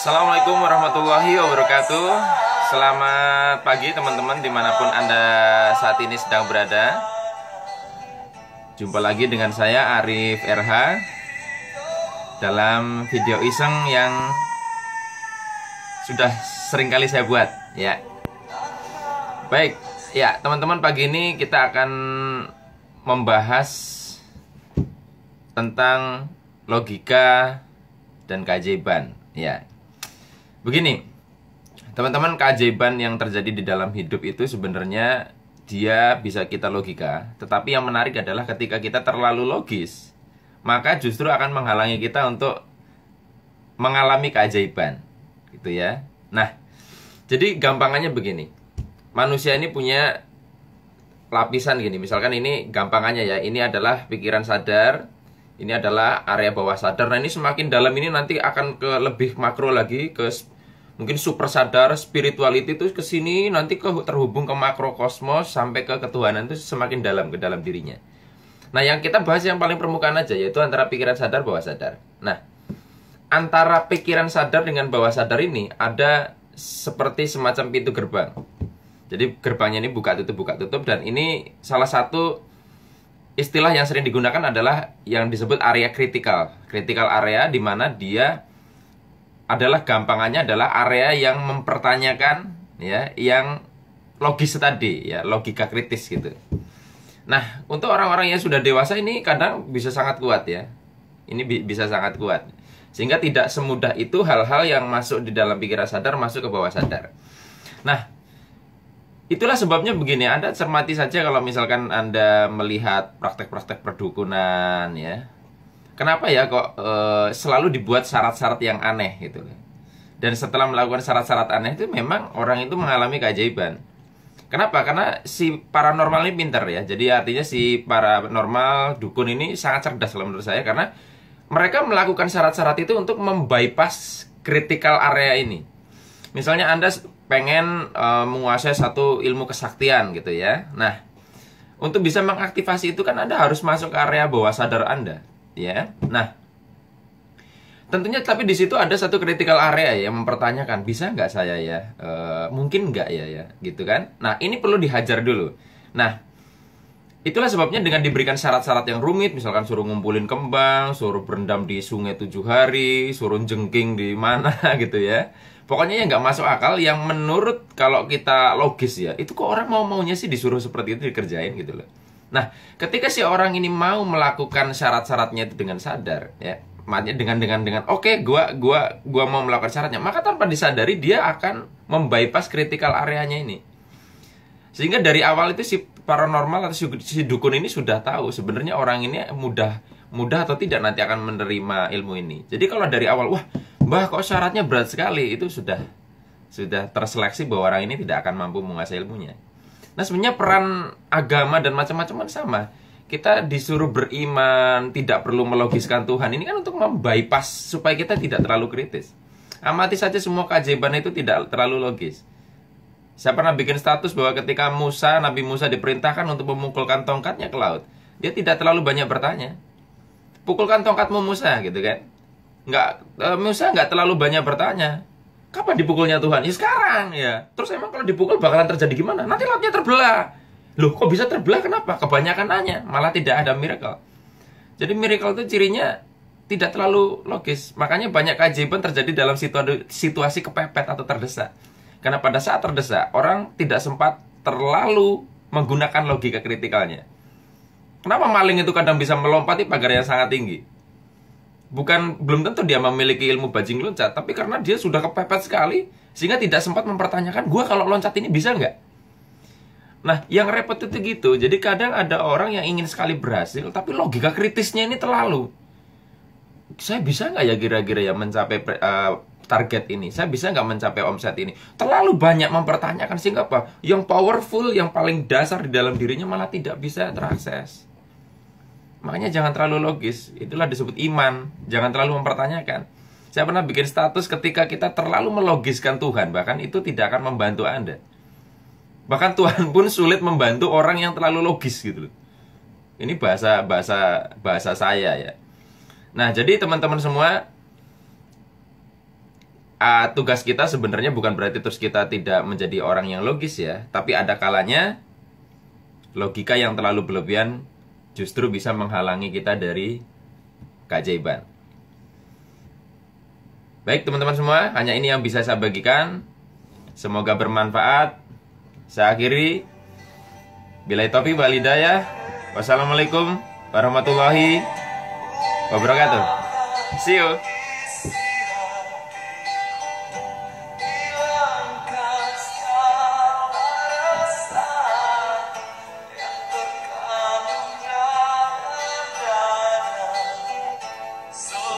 Assalamualaikum warahmatullahi wabarakatuh. Selamat pagi teman-teman dimanapun Anda saat ini sedang berada. Jumpa lagi dengan saya Arif RH dalam video iseng yang sudah sering kali saya buat ya. Baik ya teman-teman, pagi ini kita akan membahas tentang logika dan keajaiban ya. Begini, teman-teman, keajaiban yang terjadi di dalam hidup itu sebenarnya dia bisa kita logika, tetapi yang menarik adalah ketika kita terlalu logis, maka justru akan menghalangi kita untuk mengalami keajaiban, gitu ya. Nah, jadi gampangannya begini, manusia ini punya lapisan gini, misalkan ini gampangannya ya, ini adalah pikiran sadar, ini adalah area bawah sadar. Nah ini semakin dalam ini nanti akan ke lebih makro lagi, ke mungkin super sadar, spirituality itu ke sini, nanti terhubung ke makro kosmos sampai ke ketuhanan, itu semakin dalam ke dalam dirinya. Nah yang kita bahas yang paling permukaan aja, yaitu antara pikiran sadar bawah sadar. Nah antara pikiran sadar dengan bawah sadar ini ada seperti semacam pintu gerbang. Jadi gerbangnya ini buka tutup, dan ini salah satu istilah yang sering digunakan adalah yang disebut area kritikal. Kritikal area di mana dia adalah gampangannya adalah area yang mempertanyakan ya, yang logis tadi ya, logika kritis gitu. Nah, untuk orang-orang yang sudah dewasa ini kadang bisa sangat kuat ya. Ini bisa sangat kuat. Sehingga tidak semudah itu hal-hal yang masuk di dalam pikiran sadar masuk ke bawah sadar. Nah, itulah sebabnya begini, Anda cermati saja kalau misalkan Anda melihat praktek-praktek perdukunan ya. Kenapa ya kok selalu dibuat syarat-syarat yang aneh gitu. Dan setelah melakukan syarat-syarat aneh itu memang orang itu mengalami keajaiban. Kenapa? Karena si paranormal ini pintar ya. Jadi artinya si paranormal dukun ini sangat cerdas kalau menurut saya, karena mereka melakukan syarat-syarat itu untuk membypass critical area ini. Misalnya Anda pengen menguasai satu ilmu kesaktian gitu ya. Nah, untuk bisa mengaktifasi itu kan Anda harus masuk ke area bawah sadar Anda, ya. Nah, tentunya tapi di situ ada satu critical area yang mempertanyakan, bisa nggak saya ya? Mungkin nggak ya, gitu kan? Nah, ini perlu dihajar dulu. Nah, itulah sebabnya dengan diberikan syarat-syarat yang rumit, misalkan suruh ngumpulin kembang, suruh berendam di sungai 7 hari, suruh jengking di mana gitu ya. Pokoknya yang nggak masuk akal, yang menurut kalau kita logis ya, itu kok orang mau-maunya sih disuruh seperti itu dikerjain gitu loh. Nah, ketika si orang ini mau melakukan syarat-syaratnya itu dengan sadar ya, makanya dengan oke, gua mau melakukan syaratnya, maka tanpa disadari dia akan membypass critical areanya ini. Sehingga dari awal itu si paranormal atau si dukun ini sudah tahu sebenarnya orang ini mudah atau tidak nanti akan menerima ilmu ini. Jadi kalau dari awal, wah, Mbah kok syaratnya berat sekali, itu sudah terseleksi bahwa orang ini tidak akan mampu menguasai ilmunya. Nah sebenarnya peran agama dan macam-macam kan sama. Kita disuruh beriman, tidak perlu melogiskan Tuhan. Ini kan untuk membypass supaya kita tidak terlalu kritis. Amati saja semua keajaiban itu tidak terlalu logis. Saya pernah bikin status bahwa ketika Nabi Musa diperintahkan untuk memukulkan tongkatnya ke laut, dia tidak terlalu banyak bertanya. Pukulkan tongkatmu Musa gitu kan. Musa nggak terlalu banyak bertanya. Kapan dipukulnya Tuhan? Ya sekarang ya. Terus emang kalau dipukul bakalan terjadi gimana? Nanti lautnya terbelah. Loh kok bisa terbelah? Kenapa? Kebanyakan nanya, malah tidak ada miracle. Jadi miracle itu cirinya tidak terlalu logis. Makanya banyak keajaiban terjadi dalam situasi kepepet atau terdesak. Karena pada saat terdesak, orang tidak sempat terlalu menggunakan logika kritikalnya. Kenapa maling itu kadang bisa melompati pagar yang sangat tinggi? Belum tentu dia memiliki ilmu bajing loncat, tapi karena dia sudah kepepet sekali, sehingga tidak sempat mempertanyakan, gua kalau loncat ini bisa nggak? Nah, yang repot itu gitu. Jadi kadang ada orang yang ingin sekali berhasil, tapi logika kritisnya ini terlalu. Saya bisa nggak ya kira-kira ya mencapai target ini? Saya bisa nggak mencapai omset ini? Terlalu banyak mempertanyakan, sehingga apa? Yang powerful, yang paling dasar di dalam dirinya malah tidak bisa terakses. Makanya jangan terlalu logis. Itulah disebut iman. Jangan terlalu mempertanyakan. Saya pernah bikin status ketika kita terlalu melogiskan Tuhan, bahkan itu tidak akan membantu Anda. Bahkan Tuhan pun sulit membantu orang yang terlalu logis gitu loh. Ini bahasa saya ya. Nah, jadi teman-teman semua, tugas kita sebenarnya bukan berarti terus kita tidak menjadi orang yang logis ya, tapi ada kalanya logika yang terlalu berlebihan justru bisa menghalangi kita dari keajaiban. Baik teman-teman semua, hanya ini yang bisa saya bagikan. Semoga bermanfaat. Saya akhiri. Billahi taufiq wal hidayah. Wassalamualaikum warahmatullahi wabarakatuh. See you.